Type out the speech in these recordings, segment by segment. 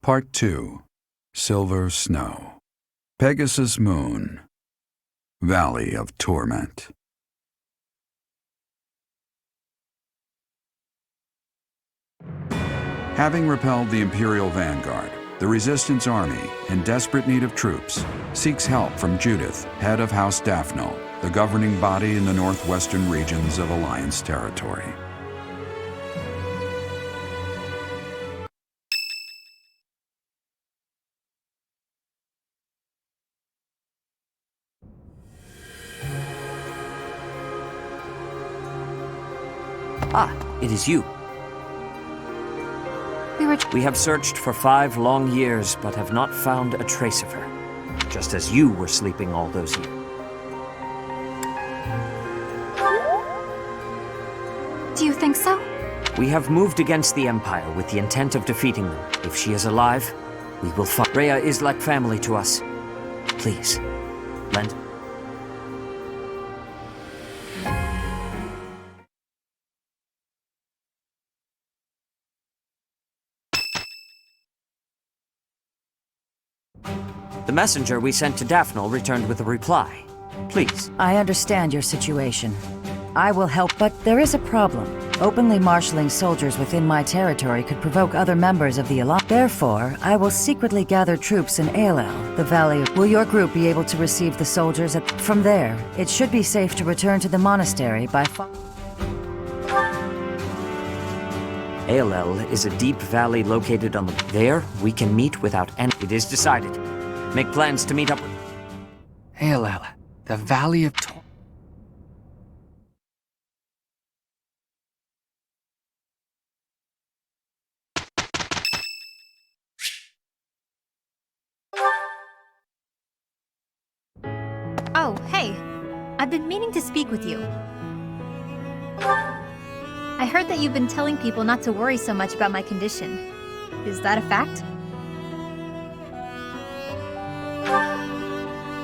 Part 2. Silver Snow. Pegasus Moon. Valley of Torment. Having repelled the Imperial Vanguard, the Resistance Army, in desperate need of troops, seeks help from Judith, head of House Daphnel, the governing body in the northwestern regions of Alliance territory. Ah, it is you. We have searched for 5 long years, but have not found a trace of her. Just as you were sleeping all those years. Do you think so? We have moved against the Empire with the intent of defeating them. If she is alive, we will fight. Rhea is like family to us. Please, lend. The messenger we sent to Daphnel returned with a reply. Please. I understand your situation. I will help, but there is a problem. Openly marshalling soldiers within my territory could provoke other members of the Alliance. Therefore, I will secretly gather troops in Aelel, the valley. Will your group be able to receive the soldiers From there, it should be safe to return to the monastery by Aelel is a deep valley located on the... There, we can meet without any... It is decided. Make plans to meet up with... Aelel, the Valley of Torment. Oh, hey. I've been meaning to speak with you. I heard that you've been telling people not to worry so much about my condition. Is that a fact?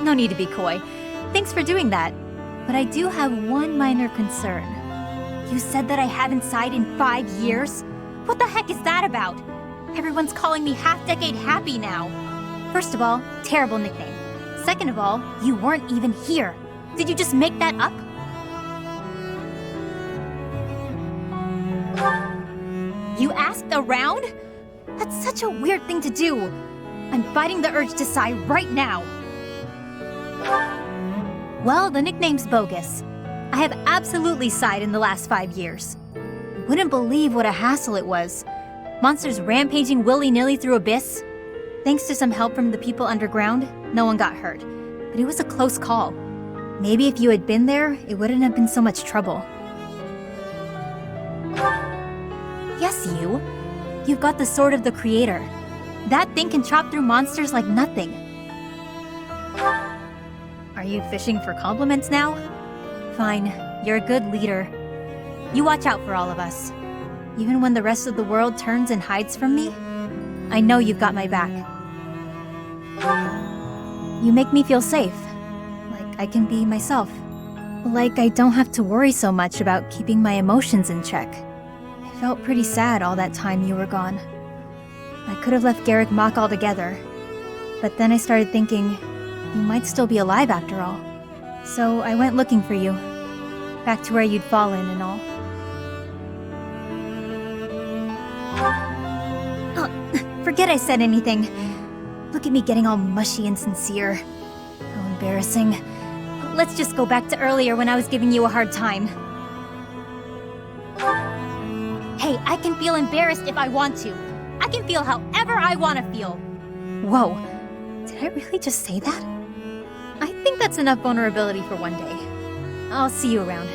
No need to be coy. Thanks for doing that. But I do have one minor concern. You said that I haven't sighed in 5 years? What the heck is that about? Everyone's calling me half-decade happy now. First of all, terrible nickname. Second of all, you weren't even here. Did you just make that up? You asked around? That's such a weird thing to do. I'm fighting the urge to sigh right now. Well, the nickname's bogus. I have absolutely sighed in the last 5 years. You wouldn't believe what a hassle it was. Monsters rampaging willy-nilly through Abyss. Thanks to some help from the people underground, no one got hurt. But it was a close call. Maybe if you had been there, it wouldn't have been so much trouble. Yes, you. You've got the Sword of the Creator. That thing can chop through monsters like nothing. Are you fishing for compliments now? Fine, you're a good leader. You watch out for all of us. Even when the rest of the world turns and hides from me, I know you've got my back. You make me feel safe. Like I can be myself. Like I don't have to worry so much about keeping my emotions in check. I felt pretty sad all that time you were gone. I could have left Garrick Mach altogether. But then I started thinking, you might still be alive after all. So I went looking for you. Back to where you'd fallen and all. Oh, forget I said anything. Look at me getting all mushy and sincere. How embarrassing. Let's just go back to earlier when I was giving you a hard time. Hey, I can feel embarrassed if I want to. I can feel however I want to feel. Whoa, did I really just say that? I think that's enough vulnerability for one day. I'll see you around.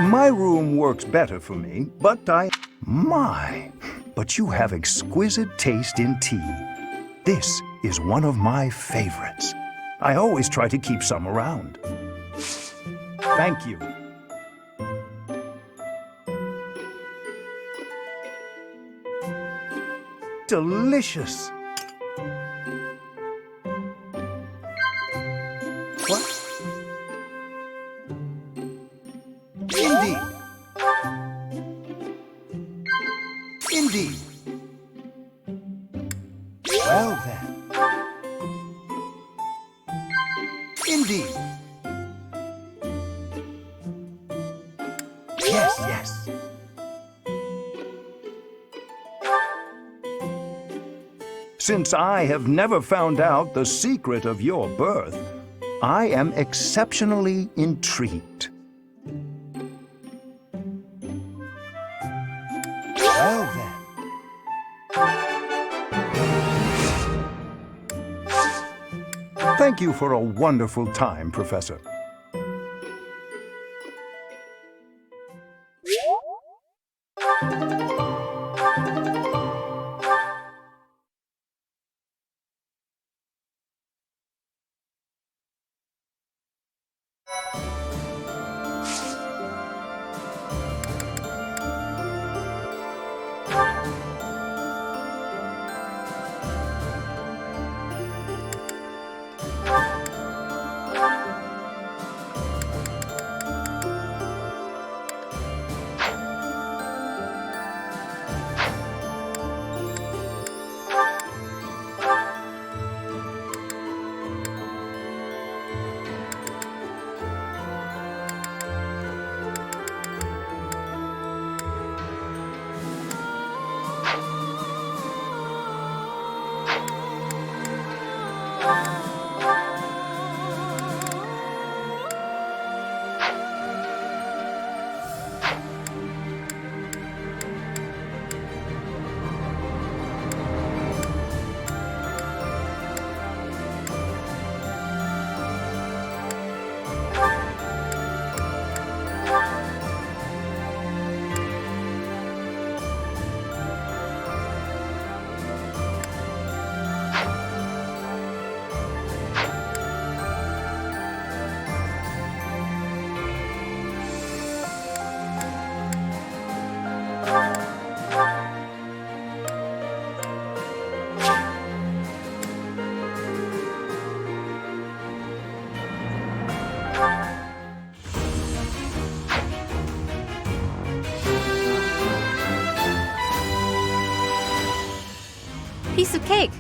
My room works better for me, but My, but you have exquisite taste in tea. This is one of my favorites. I always try to keep some around. Thank you. Delicious. What? Indeed. Indeed. Well then. Indeed. Yes, yes. Since I have never found out the secret of your birth, I am exceptionally intrigued. Well then. Thank you for a wonderful time, Professor. Piece of cake.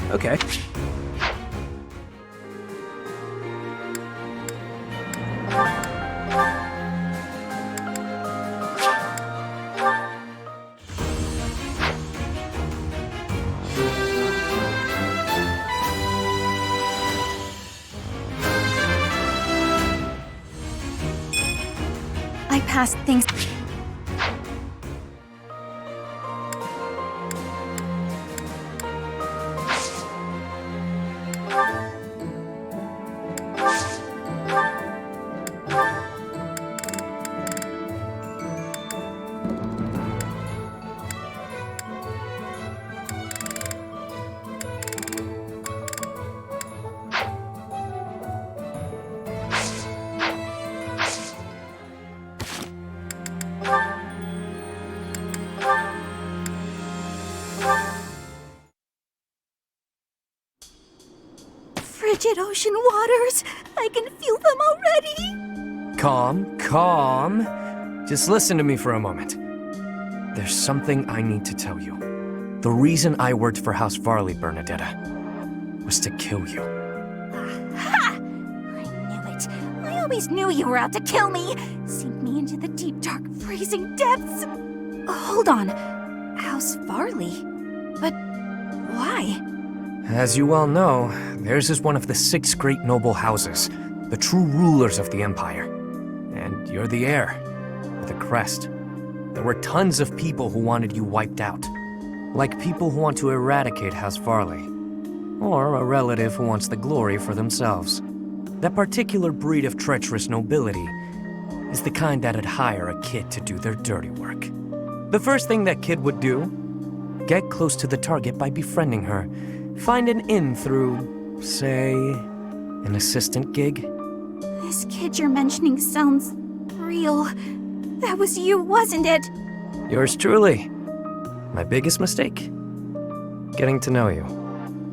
Okay. I passed things. frigid ocean waters. I can feel them already. Calm. Just listen to me for a moment. There's something I need to tell you. The reason I worked for House Varley, Bernadetta, was to kill you. Ha! I knew it. I always knew you were out to kill me. Sink me into the deep, dark, freezing depths. Hold on. House Varley? But why? As you well know, theirs is one of the 6 great noble houses, the true rulers of the Empire. And you're the heir, with a crest. There were tons of people who wanted you wiped out. Like people who want to eradicate House Varley. Or a relative who wants the glory for themselves. That particular breed of treacherous nobility is the kind that'd hire a kid to do their dirty work. The first thing that kid would do, get close to the target by befriending her. Find an in through, say, an assistant gig. This kid you're mentioning sounds real. That was you, wasn't it? Yours truly. My biggest mistake? Getting to know you.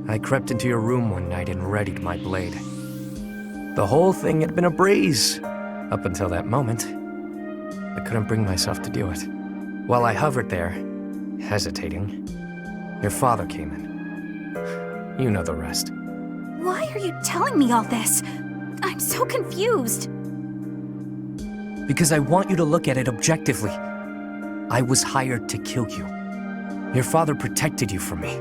I crept into your room one night and readied my blade. The whole thing had been a breeze, up until that moment. I couldn't bring myself to do it. While I hovered there, hesitating, your father came in. You know the rest. Why are you telling me all this? I'm so confused. Because I want you to look at it objectively. I was hired to kill you. Your father protected you from me.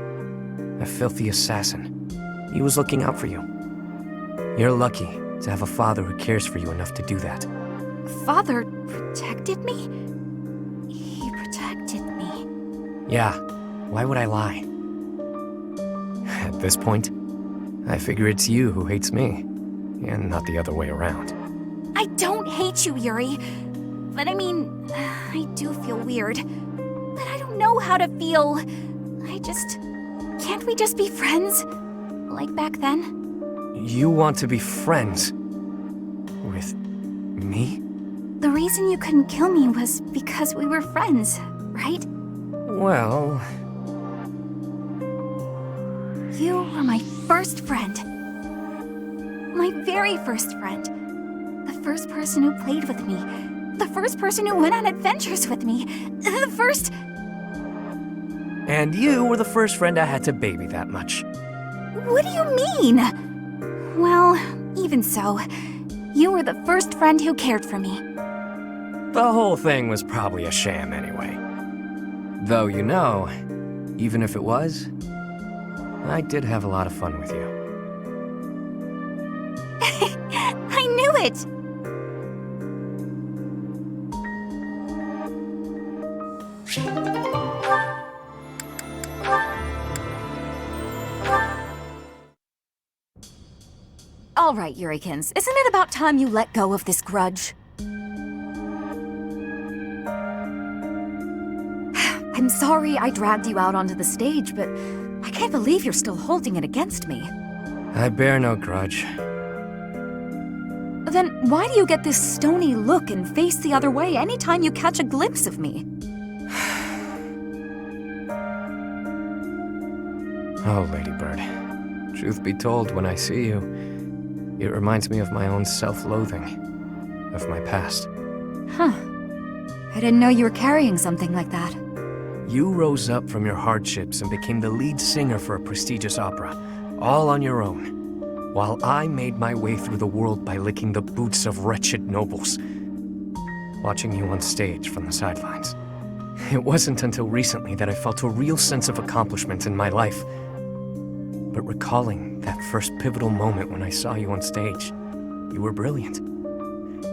A filthy assassin. He was looking out for you. You're lucky to have a father who cares for you enough to do that. Father protected me? He protected me. Yeah, why would I lie? At this point, I figure it's you who hates me, and not the other way around. I don't hate you, Yuri. But I mean, I do feel weird. But I don't know how to feel. Can't we just be friends? Like back then? You want to be friends? With me? The reason you couldn't kill me was because we were friends, right? Well... You were my first friend. My very first friend. The first person who played with me. The first person who went on adventures with me. The first... And you were the first friend I had to baby that much. What do you mean? Well, even so, you were the first friend who cared for me. The whole thing was probably a sham anyway. Though, you know, even if it was, I did have a lot of fun with you. I knew it! All right, Yurikins, isn't it about time you let go of this grudge? I'm sorry I dragged you out onto the stage, but I can't believe you're still holding it against me. I bear no grudge. Then why do you get this stony look and face the other way anytime you catch a glimpse of me? Oh, Ladybird. Truth be told, when I see you, it reminds me of my own self-loathing, of my past. Huh. I didn't know you were carrying something like that. You rose up from your hardships and became the lead singer for a prestigious opera, all on your own, while I made my way through the world by licking the boots of wretched nobles, watching you on stage from the sidelines. It wasn't until recently that I felt a real sense of accomplishment in my life. But recalling that first pivotal moment when I saw you on stage, you were brilliant.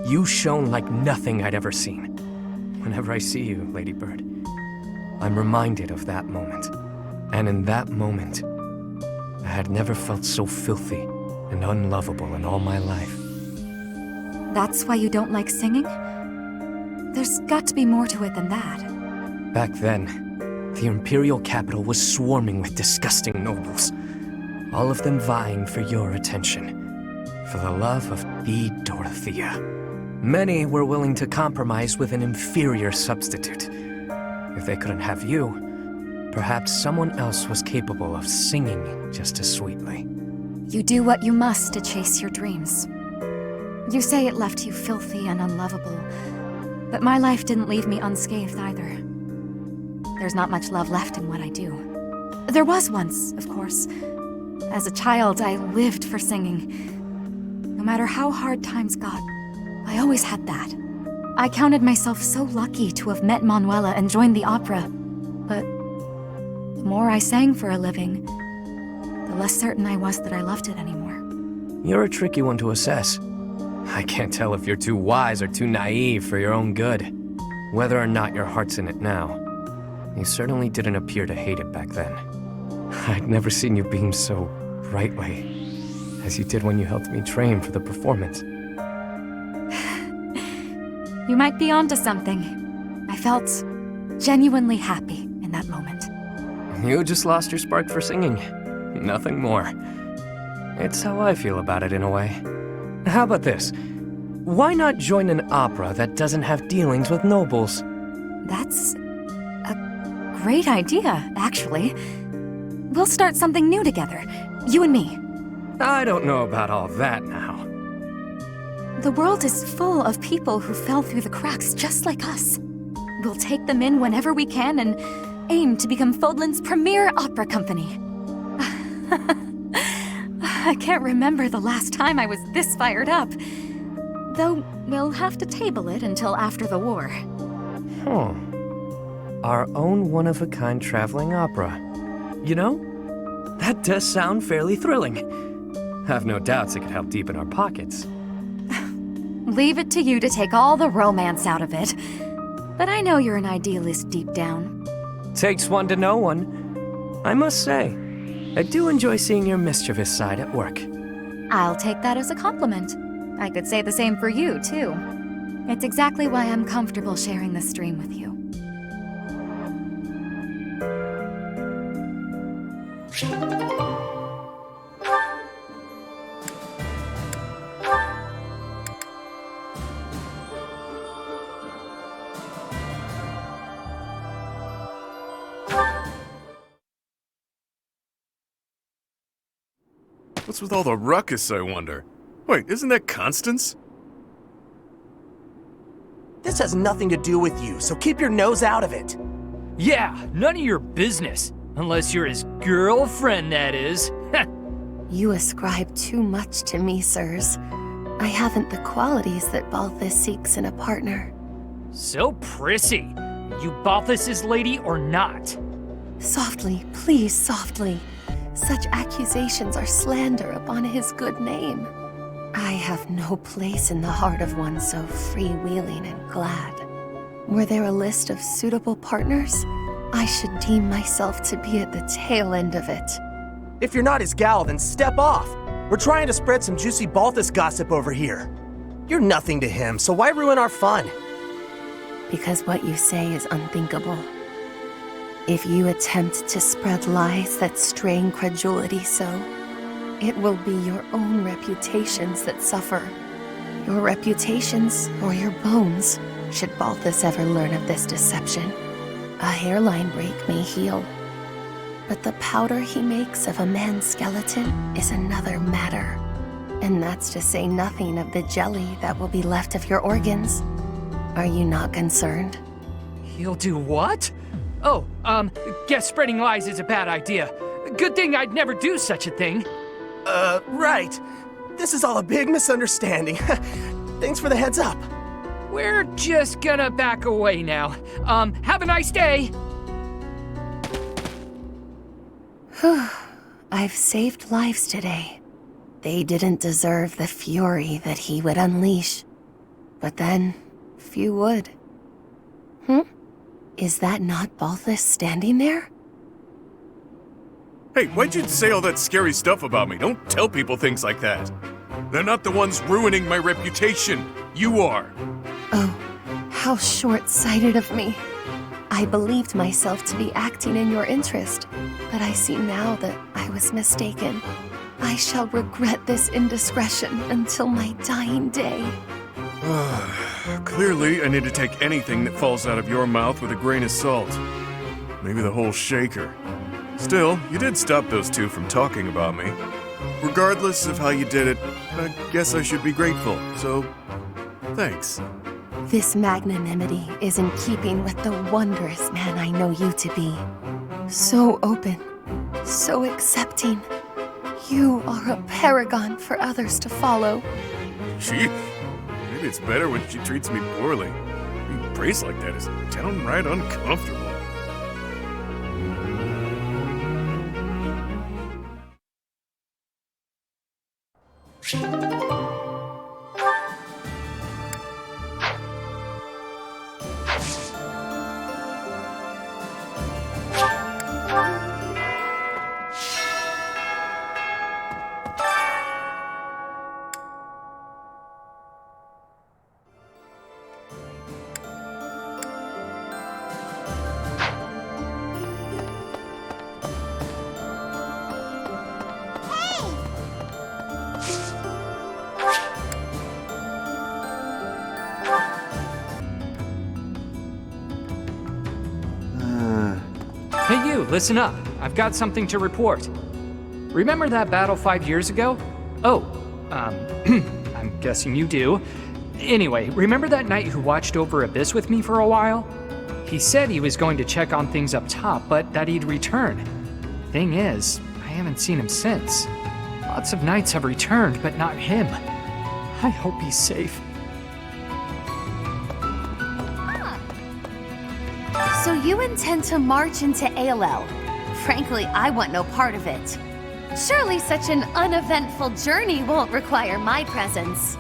You shone like nothing I'd ever seen. Whenever I see you, Ladybird, I'm reminded of that moment. And in that moment, I had never felt so filthy and unlovable in all my life. That's why you don't like singing? There's got to be more to it than that. Back then, the Imperial capital was swarming with disgusting nobles. All of them vying for your attention, for the love of the Dorothea. Many were willing to compromise with an inferior substitute. If they couldn't have you, perhaps someone else was capable of singing just as sweetly. You do what you must to chase your dreams. You say it left you filthy and unlovable, but my life didn't leave me unscathed either. There's not much love left in what I do. There was once, of course. As a child, I lived for singing. No matter how hard times got, I always had that. I counted myself so lucky to have met Manuela and joined the opera, but the more I sang for a living, the less certain I was that I loved it anymore. You're a tricky one to assess. I can't tell if you're too wise or too naive for your own good. Whether or not your heart's in it now, you certainly didn't appear to hate it back then. I'd never seen you beam so brightly as you did when you helped me train for the performance. You might be onto something. I felt genuinely happy in that moment. You just lost your spark for singing. Nothing more. It's how I feel about it in a way. How about this? Why not join an opera that doesn't have dealings with nobles? That's a great idea, actually. We'll start something new together, you and me. I don't know about all that now. The world is full of people who fell through the cracks just like us. We'll take them in whenever we can and aim to become Fodlan's premier opera company. I can't remember the last time I was this fired up. Though we'll have to table it until after the war. Our own one-of-a-kind traveling opera. You know, that does sound fairly thrilling. Have no doubts it could help deepen our pockets. Leave it to you to take all the romance out of it. But I know you're an idealist deep down. Takes one to know one. I must say, I do enjoy seeing your mischievous side at work. I'll take that as a compliment. I could say the same for you, too. It's exactly why I'm comfortable sharing this stream with you. What's with all the ruckus, I wonder? Wait, isn't that Constance? This has nothing to do with you, so keep your nose out of it. Yeah, none of your business. Unless you're his girlfriend, that is. You ascribe too much to me, sirs. I haven't the qualities that Balthus seeks in a partner. So prissy. You Balthus's lady or not? Softly, please, softly. Such accusations are slander upon his good name. I have no place in the heart of one so freewheeling and glad. Were there a list of suitable partners? I should deem myself to be at the tail end of it. If you're not his gal, then step off. We're trying to spread some juicy Balthus gossip over here. You're nothing to him, so why ruin our fun? Because what you say is unthinkable. If you attempt to spread lies that strain credulity so, it will be your own reputations that suffer. Your reputations or your bones, should Balthus ever learn of this deception. A hairline break may heal, but the powder he makes of a man's skeleton is another matter. And that's to say nothing of the jelly that will be left of your organs. Are you not concerned? He'll do what? Oh, guess spreading lies is a bad idea. Good thing I'd never do such a thing. Right. This is all a big misunderstanding. Thanks for the heads up. We're just gonna back away now. Have a nice day. I've saved lives today. They didn't deserve the fury that he would unleash. But then, few would. Is that not Balthus standing there? Hey, why'd you say all that scary stuff about me? Don't tell people things like that. They're not the ones ruining my reputation. You are. Oh, how short-sighted of me. I believed myself to be acting in your interest, but I see now that I was mistaken. I shall regret this indiscretion until my dying day. Clearly, I need to take anything that falls out of your mouth with a grain of salt. Maybe the whole shaker. Still, you did stop those two from talking about me. Regardless of how you did it, I guess I should be grateful, so thanks. This magnanimity is in keeping with the wondrous man I know you to be. So open, so accepting. You are a paragon for others to follow. Gee, maybe it's better when she treats me poorly. Being praised like that is downright uncomfortable. Hey you, listen up. I've got something to report. Remember that battle 5 years ago? Oh, I'm guessing you do. Anyway, remember that knight who watched over Abyss with me for a while? He said he was going to check on things up top, but that he'd return. Thing is, I haven't seen him since. Lots of knights have returned, but not him. I hope he's safe. So you intend to march into ALL? Frankly, I want no part of it. Surely such an uneventful journey won't require my presence.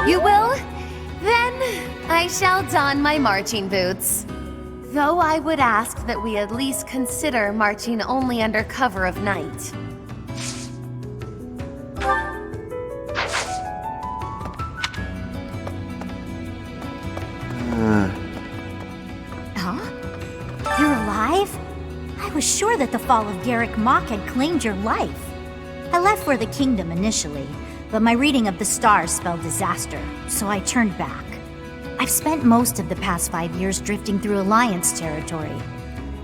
You will? Then I shall don my marching boots. Though I would ask that we at least consider marching only under cover of night. Huh? You're alive? I was sure that the fall of Garrick Mach had claimed your life. I left for the kingdom initially, but my reading of the stars spelled disaster, so I turned back. I've spent most of the past 5 years drifting through Alliance territory.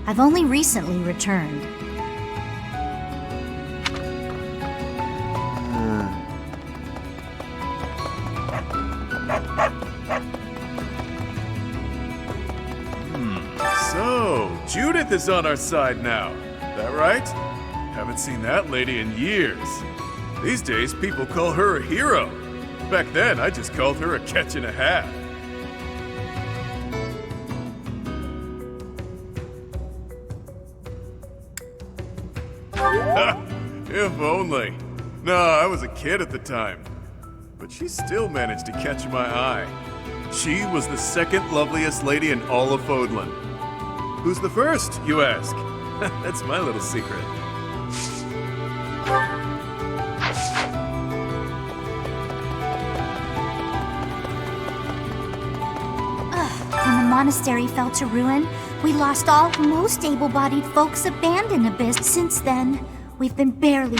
I've only recently returned. So, Judith is on our side now. That right? Haven't seen that lady in years. These days, people call her a hero. Back then, I just called her a catch and a half. If only. No, I was a kid at the time. But she still managed to catch my eye. She was the second loveliest lady in all of Fodlan. Who's the first, you ask? That's my little secret. When the monastery fell to ruin, we lost all most able-bodied folks abandoned Abyss. Since then, we've been barely...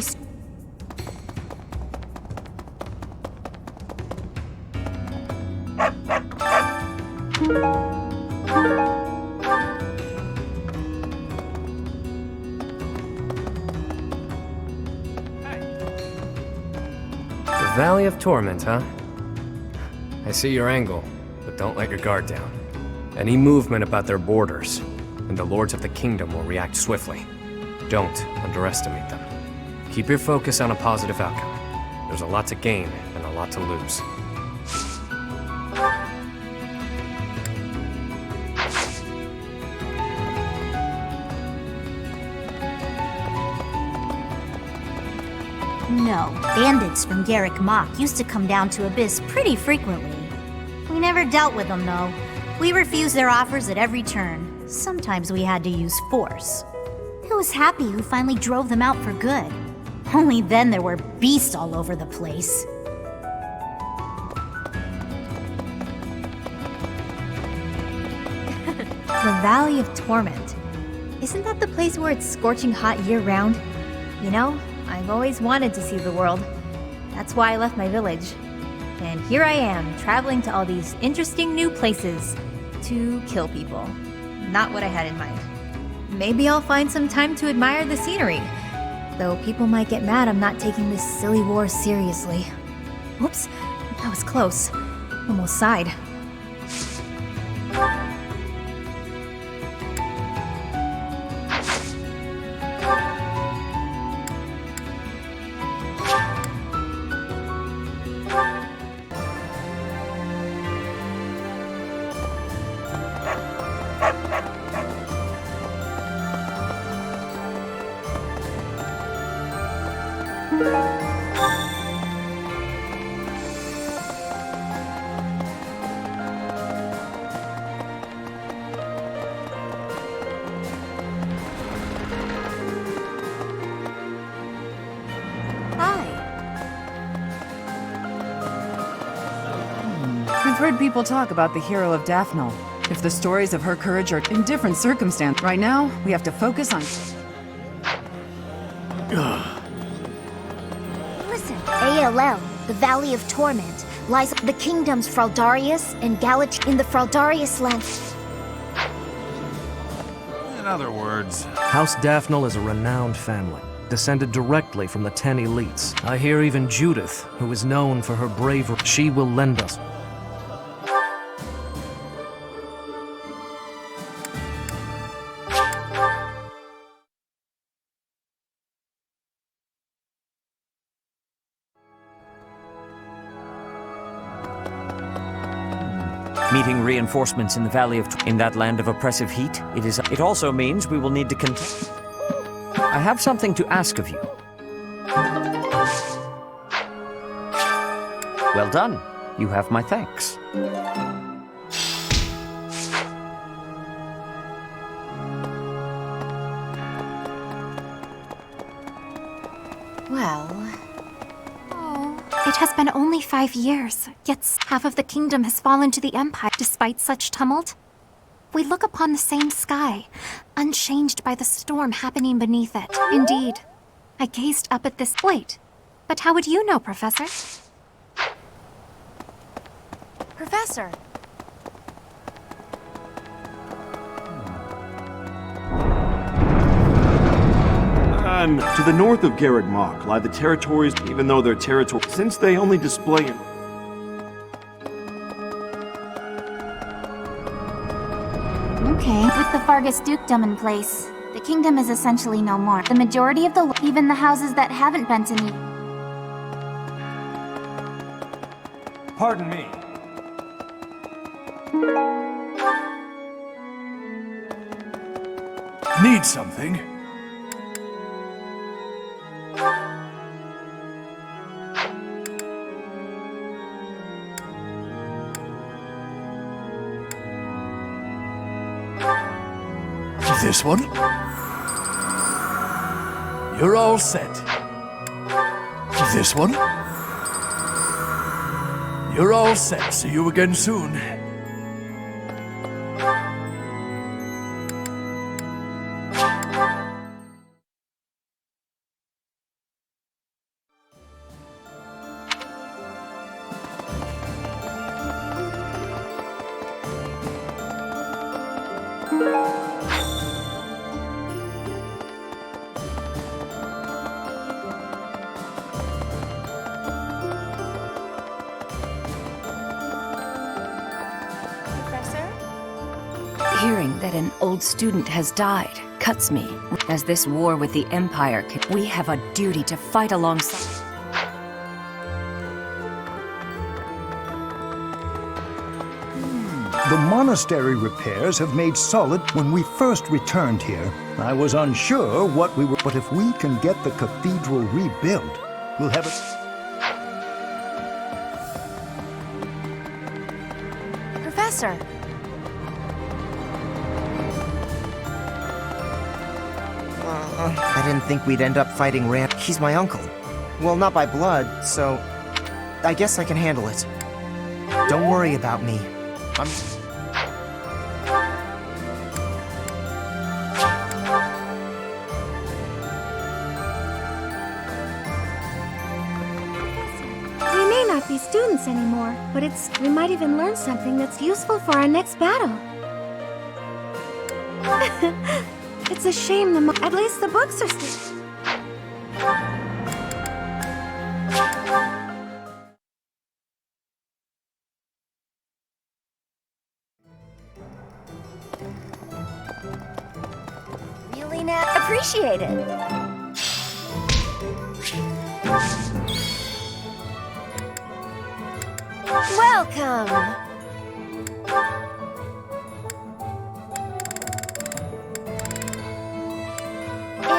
The Valley of Torment, huh? I see your angle, but don't let your guard down. Any movement about their borders, and the lords of the kingdom will react swiftly. Don't underestimate them. Keep your focus on a positive outcome. There's a lot to gain and a lot to lose. No, bandits from Garrick Mach used to come down to Abyss pretty frequently. We never dealt with them, though. We refused their offers at every turn. Sometimes we had to use force. It was Happy who finally drove them out for good. Only then there were beasts all over the place. The Valley of Torment. Isn't that the place where it's scorching hot year-round? You know, I've always wanted to see the world. That's why I left my village. And here I am, traveling to all these interesting new places to kill people. Not what I had in mind. Maybe I'll find some time to admire the scenery. Though people might get mad I'm not taking this silly war seriously. Whoops, that was close. Almost sighed. I've heard people talk about the hero of Daphne. If the stories of her courage are in different circumstances, right now, we have to focus on... Listen, ALL, the Valley of Torment, lies the kingdoms Fraldarius and Galich in the Fraldarius land. In other words... House Daphne is a renowned family, descended directly from the 10 elites. I hear even Judith, who is known for her bravery, she will lend us. Meeting reinforcements in the Valley of in that land of oppressive heat, it also means we will need to I have something to ask of you. Well done. You have my thanks. Well... It has been only 5 years, yet half of the kingdom has fallen to the Empire. Despite such tumult, we look upon the same sky, unchanged by the storm happening beneath it. Indeed, I gazed up at this... Wait, but how would you know, Professor? Professor! To the north of Garreg Mach lie the territories, even though they're territory, since they only display it. Okay. With the Fargus dukedom in place, the kingdom is essentially no more. The majority of the... even the houses that haven't been to me. Pardon me. Need something? This one? You're all set. This one? You're all set. See you again soon. Hearing that an old student has died cuts me. As this war with the Empire, we have a duty to fight alongside. The monastery repairs have made solid. When we first returned here, I was unsure what we were... But if we can get the cathedral rebuilt, we'll have it... Professor! I didn't think we'd end up fighting Rand. He's my uncle. Well, not by blood, so... I guess I can handle it. Don't worry about me. We may not be students anymore, but we might even learn something that's useful for our next battle. It's a shame at least the books are still... Really now? Appreciate it. Welcome.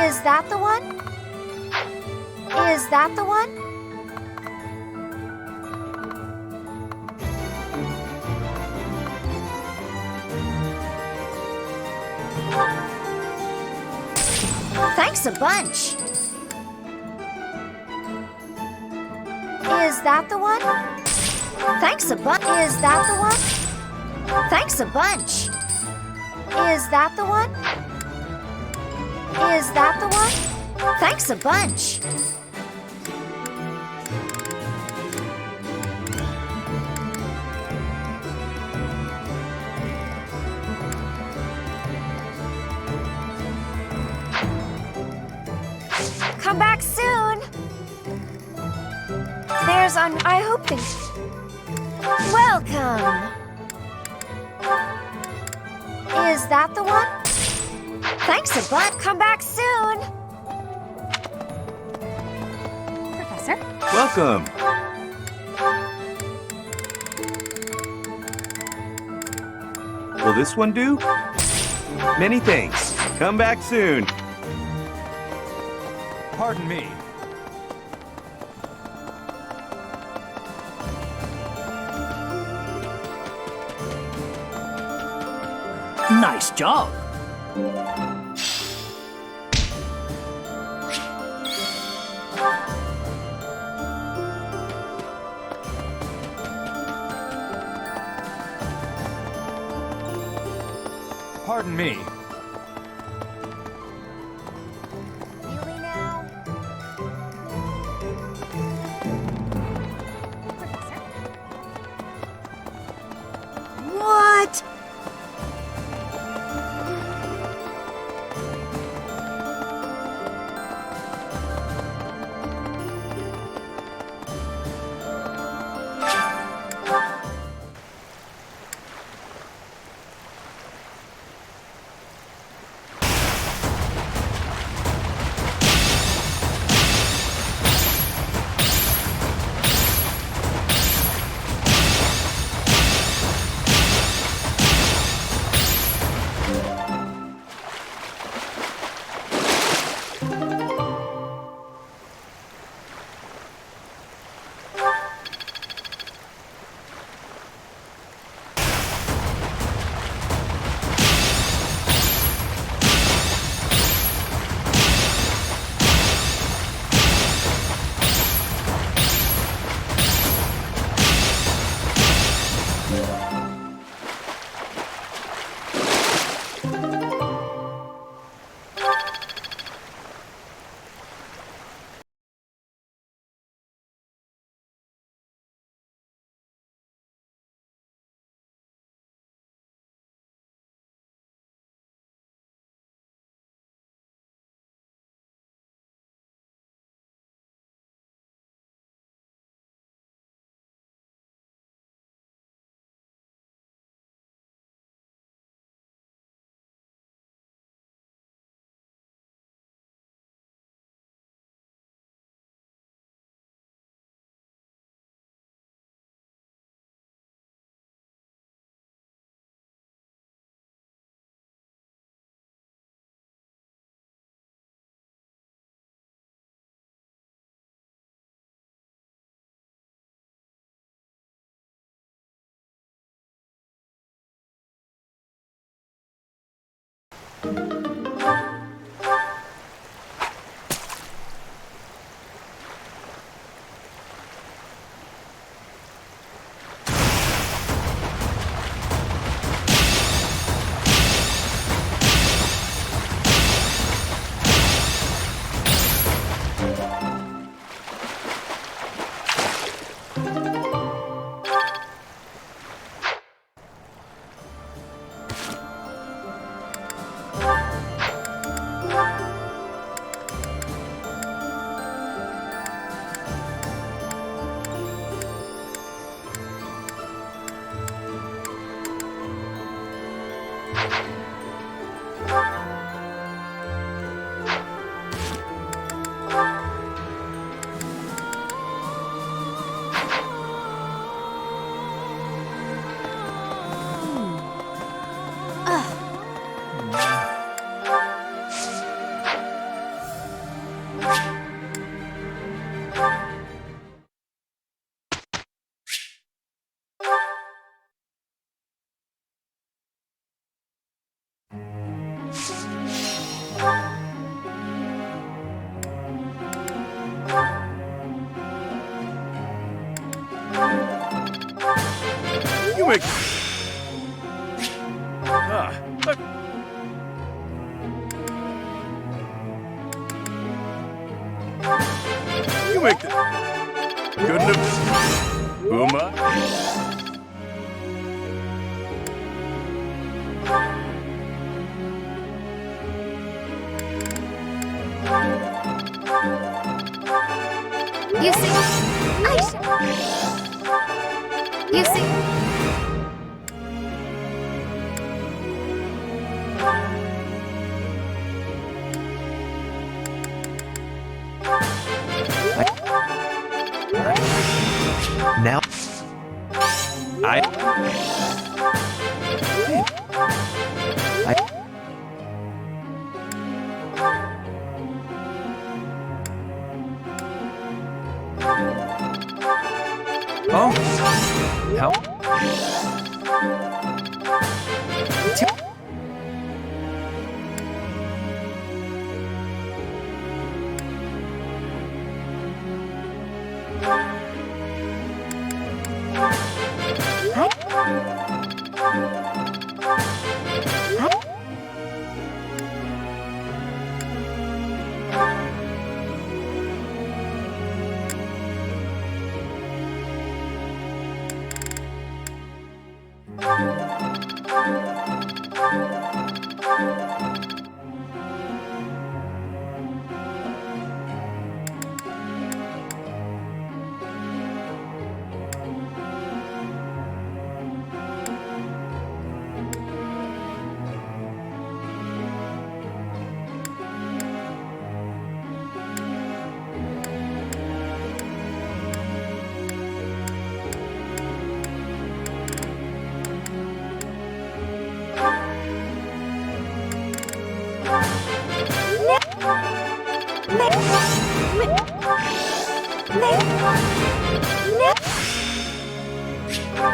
Is that the one? Is that the one? Thanks a bunch. Is that the one? Thanks a bunch. Is that the one? Thanks a bunch. Is that the one? Is that the one? Thanks a bunch. Come back soon. There's I hope they... Welcome. Is that the one? Thanks a bunch. Come back soon. Professor? Welcome. Will this one do? Many thanks. Come back soon. Pardon me. Nice job. Pardon me. Really now? Professor? What? make... Ah, you make the... Couldn't have... Who am I? You see, You see. Now. Oh. Help.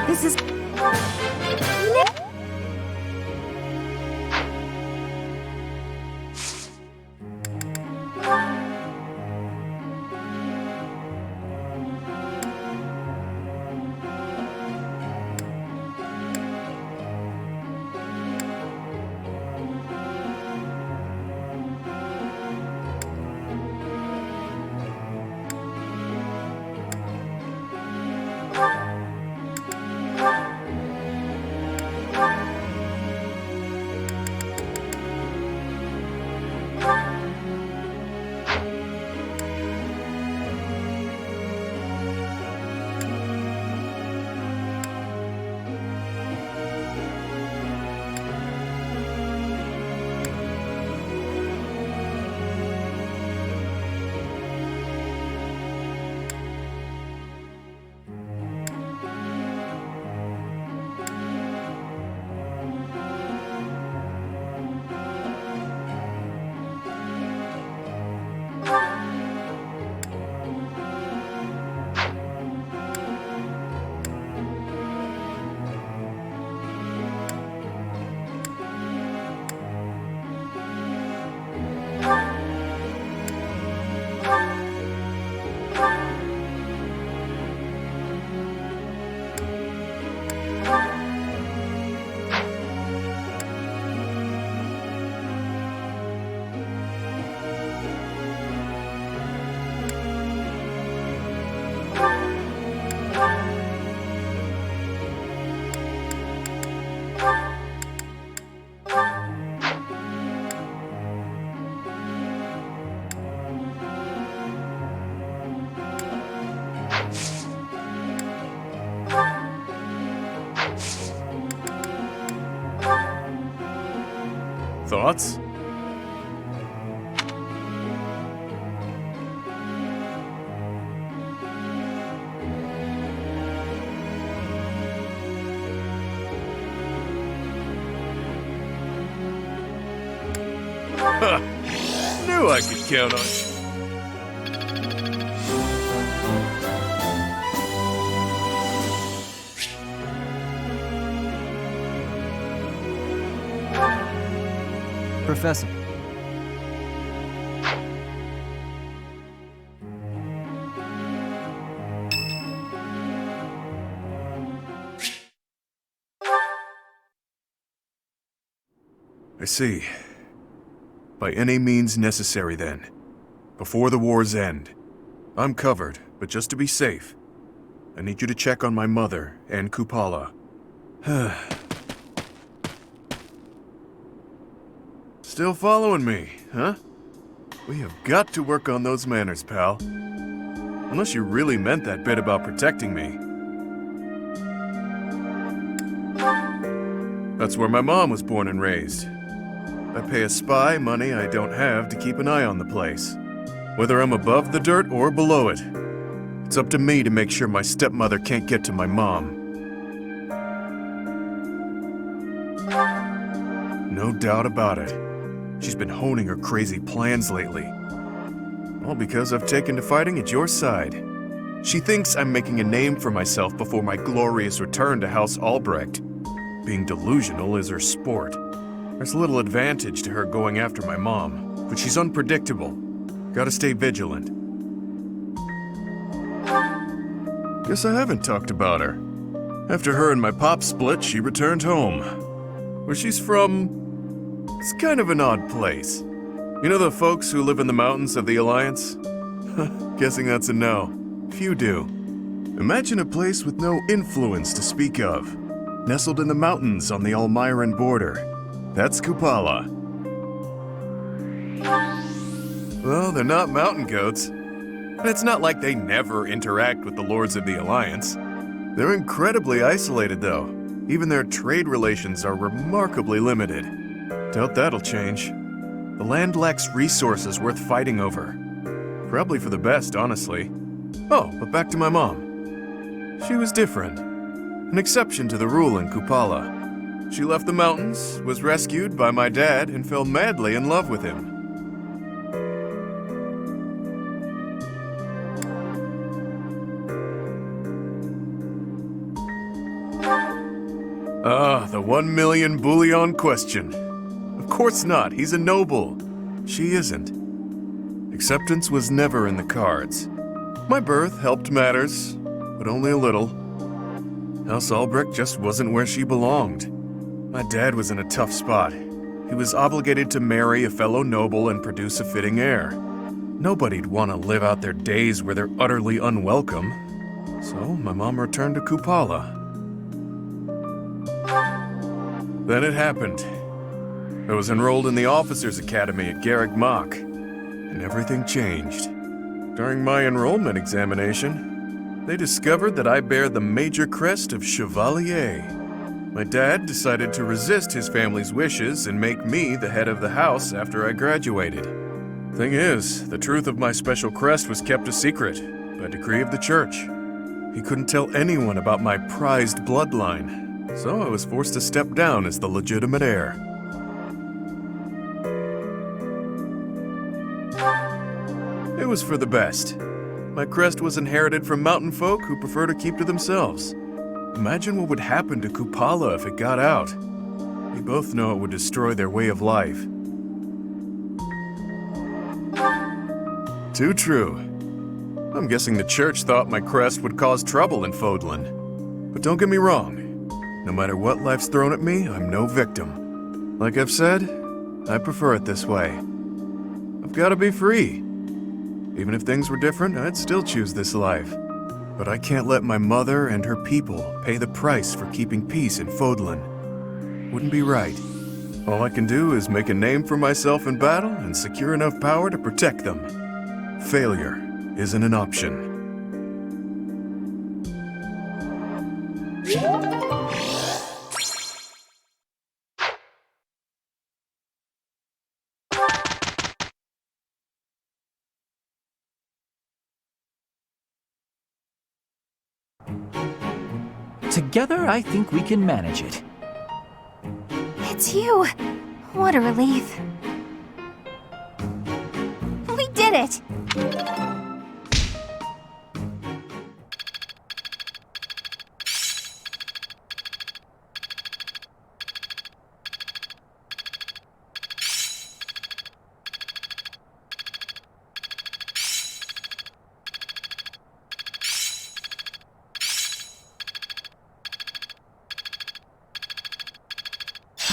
This is... Thoughts? Huh. Knew I could count on you. Professor. see. By any means necessary, then. Before the war's end. I'm covered, but just to be safe, I need you to check on my mother and Kupala. Still following me, huh? We have got to work on those manners, pal. Unless you really meant that bit about protecting me. That's where my mom was born and raised. I pay a spy money I don't have to keep an eye on the place. Whether I'm above the dirt or below it. It's up to me to make sure my stepmother can't get to my mom. No doubt about it. She's been honing her crazy plans lately. All because I've taken to fighting at your side. She thinks I'm making a name for myself before my glorious return to House Albrecht. Being delusional is her sport. There's little advantage to her going after my mom, but she's unpredictable. Gotta stay vigilant. Guess I haven't talked about her. After her and my pop split, she returned home. Where she's from, it's kind of an odd place. You know the folks who live in the mountains of the Alliance? Guessing that's a no. Few do. Imagine a place with no influence to speak of. Nestled in the mountains on the Almiran border. That's Kupala. Well, they're not mountain goats. And it's not like they never interact with the Lords of the Alliance. They're incredibly isolated, though. Even their trade relations are remarkably limited. Doubt that'll change. The land lacks resources worth fighting over. Probably for the best, honestly. Oh, but back to my mom. She was different. An exception to the rule in Kupala. She left the mountains, was rescued by my dad, and fell madly in love with him. Ah, the 1 million bullion question. Of course not, he's a noble. She isn't. Acceptance was never in the cards. My birth helped matters, but only a little. House Albrecht just wasn't where she belonged. My dad was in a tough spot. He was obligated to marry a fellow noble and produce a fitting heir. Nobody'd want to live out their days where they're utterly unwelcome. So my mom returned to Kupala. Then it happened. I was enrolled in the Officers' Academy at Garreg Mach, and everything changed. During my enrollment examination, they discovered that I bear the major crest of Chevalier. My dad decided to resist his family's wishes and make me the head of the house after I graduated. Thing is, the truth of my special crest was kept a secret by decree of the church. He couldn't tell anyone about my prized bloodline, so I was forced to step down as the legitimate heir. It was for the best. My crest was inherited from mountain folk who prefer to keep to themselves. Imagine what would happen to Kupala if it got out. We both know it would destroy their way of life. Too true. I'm guessing the church thought my crest would cause trouble in Fodlan. But don't get me wrong. No matter what life's thrown at me, I'm no victim. Like I've said, I prefer it this way. I've got to be free. Even if things were different, I'd still choose this life. But I can't let my mother and her people pay the price for keeping peace in Fodlan. Wouldn't be right. All I can do is make a name for myself in battle and secure enough power to protect them. Failure isn't an option. Together, I think we can manage it. It's you! What a relief. We did it!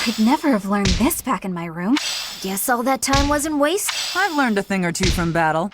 I'd never have learned this back in my room. Guess all that time wasn't waste. I've learned a thing or two from battle.